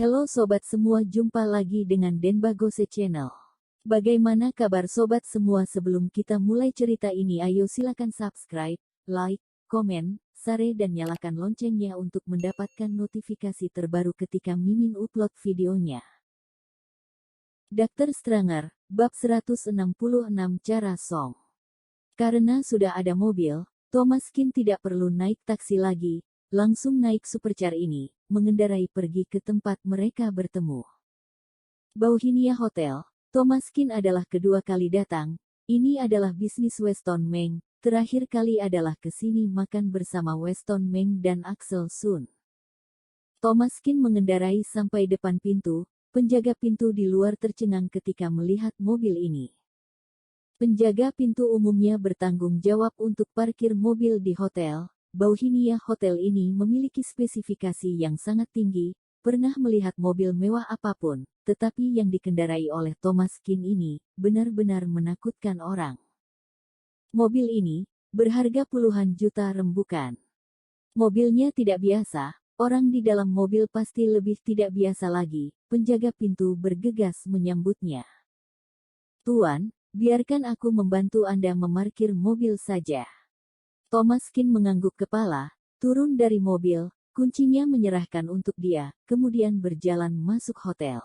Halo sobat semua, jumpa lagi dengan Denbagose Channel. Bagaimana kabar sobat semua? Sebelum kita mulai cerita ini, ayo silakan subscribe, like, komen, share dan nyalakan loncengnya untuk mendapatkan notifikasi terbaru ketika Mimin upload videonya. Dr. Stranger, bab 166 Cara Song. Karena sudah ada mobil, Thomas Kin tidak perlu naik taksi lagi, langsung naik supercar ini, mengendarai pergi ke tempat mereka bertemu. Bauhinia Hotel. Thomas Kin adalah kedua kali datang, ini adalah bisnis Weston Meng, terakhir kali adalah ke sini makan bersama Weston Meng dan Axel Sun. Thomas Kin mengendarai sampai depan pintu, penjaga pintu di luar tercengang ketika melihat mobil ini. Penjaga pintu umumnya bertanggung jawab untuk parkir mobil di hotel. Bauhinia Hotel ini memiliki spesifikasi yang sangat tinggi, pernah melihat mobil mewah apapun, tetapi yang dikendarai oleh Thomas Kin ini, benar-benar menakutkan orang. Mobil ini, berharga puluhan juta rembukan. Mobilnya tidak biasa, orang di dalam mobil pasti lebih tidak biasa lagi, penjaga pintu bergegas menyambutnya. Tuan, biarkan aku membantu Anda memarkir mobil saja. Thomas Kin mengangguk kepala, turun dari mobil, kuncinya menyerahkan untuk dia, kemudian berjalan masuk hotel.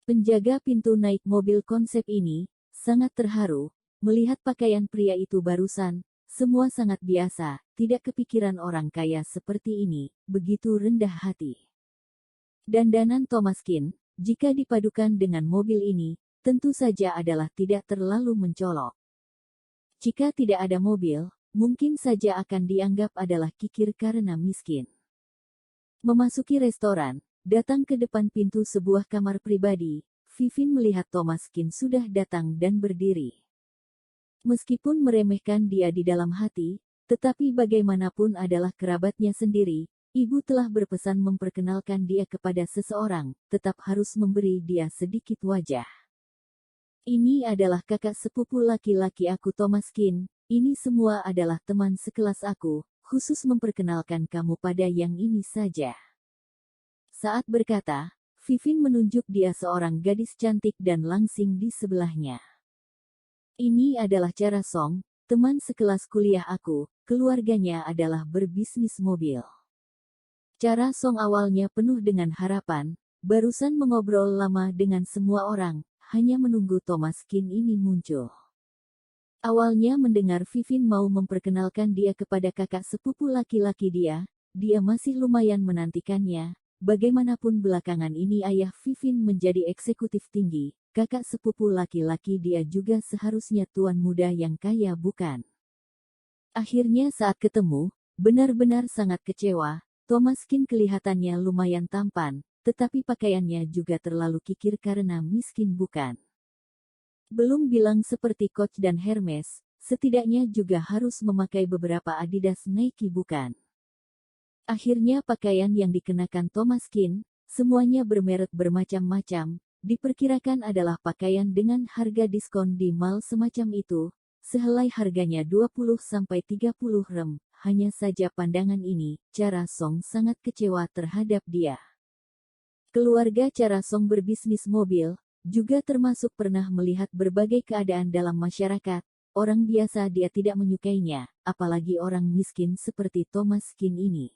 Penjaga pintu naik mobil konsep ini, sangat terharu, melihat pakaian pria itu barusan, semua sangat biasa, tidak kepikiran orang kaya seperti ini, begitu rendah hati. Dandanan Thomas Kin, jika dipadukan dengan mobil ini, tentu saja adalah tidak terlalu mencolok. Jika tidak ada mobil, mungkin saja akan dianggap adalah kikir karena miskin. Memasuki restoran, datang ke depan pintu sebuah kamar pribadi, Vivin melihat Thomas Kin sudah datang dan berdiri. Meskipun meremehkan dia di dalam hati, tetapi bagaimanapun adalah kerabatnya sendiri, ibu telah berpesan memperkenalkan dia kepada seseorang, tetap harus memberi dia sedikit wajah. Ini adalah kakak sepupu laki-laki aku Thomas Kin. Ini semua adalah teman sekelas aku, khusus memperkenalkan kamu pada yang ini saja. Saat berkata, Vivin menunjuk dia seorang gadis cantik dan langsing di sebelahnya. Ini adalah Cara Song, teman sekelas kuliah aku, keluarganya adalah berbisnis mobil. Cara Song awalnya penuh dengan harapan, barusan mengobrol lama dengan semua orang, hanya menunggu Thomas Kin ini muncul. Awalnya mendengar Vivin mau memperkenalkan dia kepada kakak sepupu laki-laki dia masih lumayan menantikannya. Bagaimanapun belakangan ini ayah Vivin menjadi eksekutif tinggi, kakak sepupu laki-laki dia juga seharusnya tuan muda yang kaya bukan? Akhirnya saat ketemu, benar-benar sangat kecewa, Thomas Kin kelihatannya lumayan tampan, tetapi pakaiannya juga terlalu kikir karena miskin bukan? Belum bilang seperti Coach dan Hermes, setidaknya juga harus memakai beberapa Adidas Nike bukan? Akhirnya pakaian yang dikenakan Thomas Kin, semuanya bermerek bermacam-macam, diperkirakan adalah pakaian dengan harga diskon di mall semacam itu, sehelai harganya 20-30 rem, hanya saja pandangan ini, Cara Song sangat kecewa terhadap dia. Keluarga Cara Song berbisnis mobil, juga termasuk pernah melihat berbagai keadaan dalam masyarakat, orang biasa dia tidak menyukainya, apalagi orang miskin seperti Thomas Kin ini.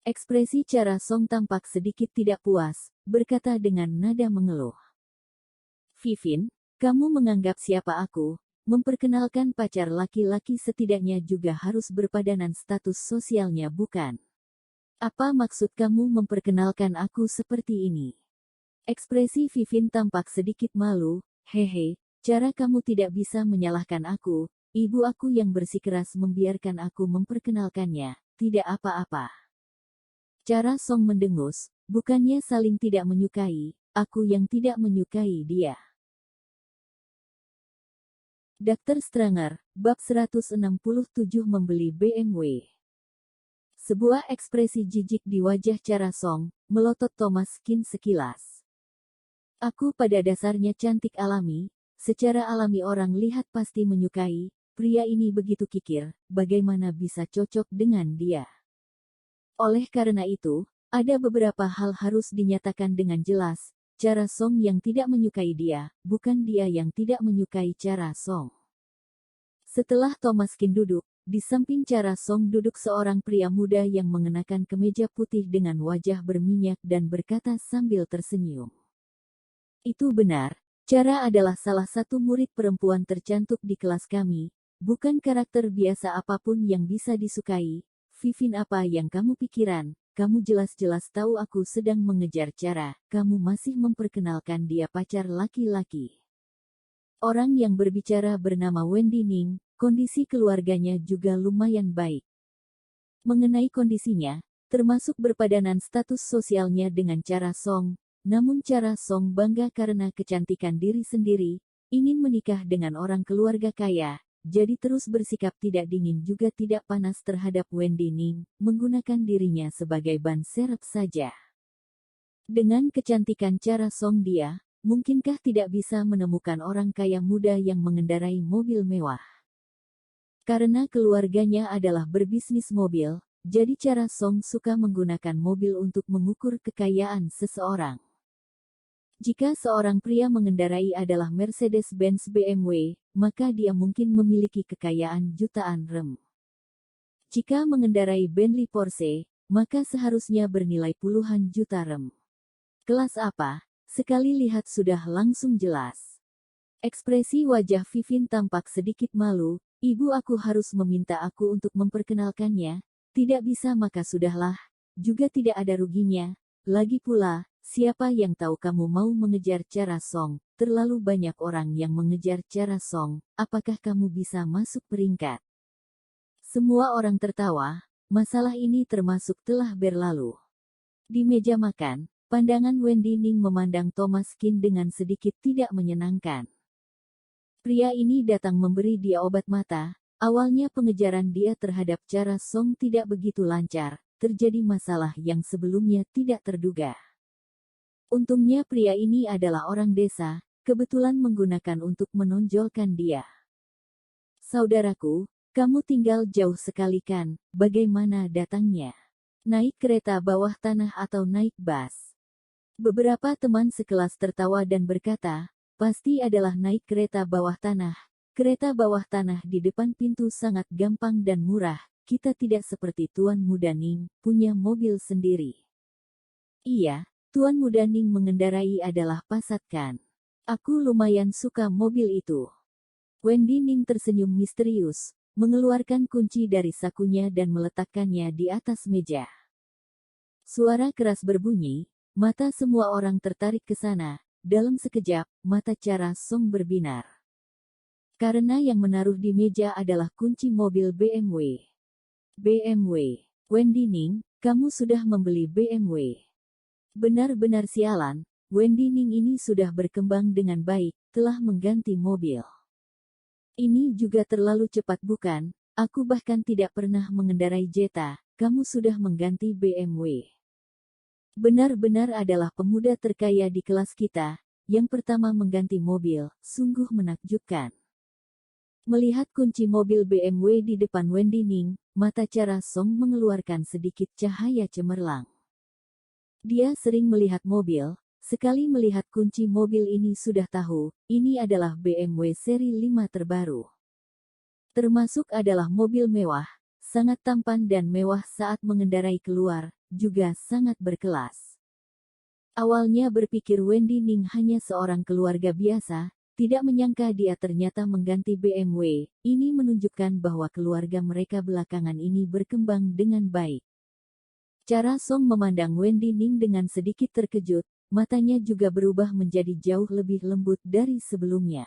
Ekspresi Cara Song tampak sedikit tidak puas, berkata dengan nada mengeluh. Vivin, kamu menganggap siapa aku? Memperkenalkan pacar laki-laki setidaknya juga harus berpadanan status sosialnya bukan? Apa maksud kamu memperkenalkan aku seperti ini? Ekspresi Vivin tampak sedikit malu, hehe, cara kamu tidak bisa menyalahkan aku, ibu aku yang bersikeras membiarkan aku memperkenalkannya, tidak apa-apa. Cara Song mendengus, bukannya saling tidak menyukai, aku yang tidak menyukai dia. Dr. Stranger, bab 167 membeli BMW. Sebuah ekspresi jijik di wajah Cara Song, melotot Thomas Kin sekilas. Aku pada dasarnya cantik alami, secara alami orang lihat pasti menyukai, pria ini begitu kikir, bagaimana bisa cocok dengan dia? Oleh karena itu, Ada beberapa hal harus dinyatakan dengan jelas. Cara Song yang tidak menyukai dia, bukan dia yang tidak menyukai cara Song. Setelah Thomas Kin duduk, di samping cara Song duduk seorang pria muda yang mengenakan kemeja putih dengan wajah berminyak dan berkata sambil tersenyum. Itu benar, Cara adalah salah satu murid perempuan tercantik di kelas kami, bukan karakter biasa apapun yang bisa disukai. Vivin, apa yang kamu pikiran? Kamu jelas-jelas tahu aku sedang mengejar Cara, kamu masih memperkenalkan dia pacar laki-laki. Orang yang berbicara bernama Wendy Ning, kondisi keluarganya juga lumayan baik. Mengenai kondisinya, termasuk berpadanan status sosialnya dengan Cara Song, namun Cara Song bangga karena kecantikan diri sendiri, ingin menikah dengan orang keluarga kaya, jadi terus bersikap tidak dingin juga tidak panas terhadap Wendy Ning, menggunakan dirinya sebagai ban serep saja. Dengan kecantikan Cara Song dia, mungkinkah tidak bisa menemukan orang kaya muda yang mengendarai mobil mewah? Karena keluarganya adalah berbisnis mobil, jadi Cara Song suka menggunakan mobil untuk mengukur kekayaan seseorang. Jika seorang pria mengendarai adalah Mercedes-Benz BMW, maka dia mungkin memiliki kekayaan jutaan rem. Jika mengendarai Bentley Porsche, maka seharusnya bernilai puluhan juta rem. Kelas apa? Sekali lihat sudah langsung jelas. Ekspresi wajah Vivin tampak sedikit malu. Ibu, aku harus meminta aku untuk memperkenalkannya. Tidak bisa maka sudahlah. Juga tidak ada ruginya. Lagi pula, siapa yang tahu kamu mau mengejar Cara Song? Terlalu banyak orang yang mengejar Cara Song. Apakah kamu bisa masuk peringkat? Semua orang tertawa. Masalah ini termasuk telah berlalu. Di meja makan, pandangan Wendy Ning memandang Thomas Kin dengan sedikit tidak menyenangkan. Pria ini datang memberi dia obat mata. Awalnya pengejaran dia terhadap Cara Song tidak begitu lancar. Terjadi masalah yang sebelumnya tidak terduga. Untungnya pria ini adalah orang desa, kebetulan menggunakan untuk menonjolkan dia. Saudaraku, kamu tinggal jauh sekali kan? Bagaimana datangnya? Naik kereta bawah tanah atau naik bus? Beberapa teman sekelas tertawa dan berkata, pasti adalah naik kereta bawah tanah. Kereta bawah tanah di depan pintu sangat gampang dan murah. Kita tidak seperti Tuan Muda Ning, punya mobil sendiri. Iya, Tuan Muda Ning mengendarai adalah Passat kan? Aku lumayan suka mobil itu. Wendy Ning tersenyum misterius, mengeluarkan kunci dari sakunya dan meletakkannya di atas meja. Suara keras berbunyi, mata semua orang tertarik ke sana. Dalam sekejap, mata Cara Song berbinar. Karena yang menaruh di meja adalah kunci mobil BMW. BMW. Wendy Ning, kamu sudah membeli BMW. Benar-benar sialan, Wendy Ning ini sudah berkembang dengan baik, telah mengganti mobil. Ini juga terlalu cepat bukan? Aku bahkan tidak pernah mengendarai Jetta, kamu sudah mengganti BMW. Benar-benar adalah pemuda terkaya di kelas kita, yang pertama mengganti mobil, sungguh menakjubkan. Melihat kunci mobil BMW di depan Wendy Ning, mata Cara Song mengeluarkan sedikit cahaya cemerlang. Dia sering melihat mobil, sekali melihat kunci mobil ini sudah tahu, ini adalah BMW seri 5 terbaru. Termasuk adalah mobil mewah, sangat tampan dan mewah saat mengendarai keluar, juga sangat berkelas. Awalnya berpikir Wendy Ning hanya seorang keluarga biasa, tidak menyangka dia ternyata mengganti BMW. Ini menunjukkan bahwa keluarga mereka belakangan ini berkembang dengan baik. Cara Song memandang Wendy Ning dengan sedikit terkejut, matanya juga berubah menjadi jauh lebih lembut dari sebelumnya.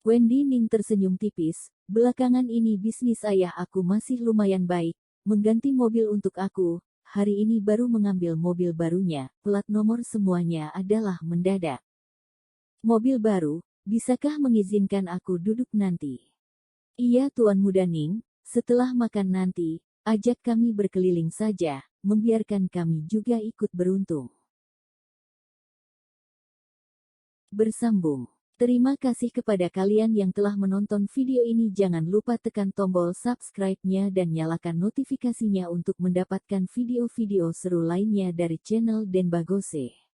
Wendy Ning tersenyum tipis, belakangan ini bisnis ayah aku masih lumayan baik, mengganti mobil untuk aku, hari ini baru mengambil mobil barunya, plat nomor semuanya adalah mendadak. Mobil baru, bisakah mengizinkan aku duduk nanti? Iya Tuan Muda Ning, setelah makan nanti, ajak kami berkeliling saja, membiarkan kami juga ikut beruntung. Bersambung. Terima kasih kepada kalian yang telah menonton video ini. Jangan lupa tekan tombol subscribe-nya dan nyalakan notifikasinya untuk mendapatkan video-video seru lainnya dari channel Denbagose.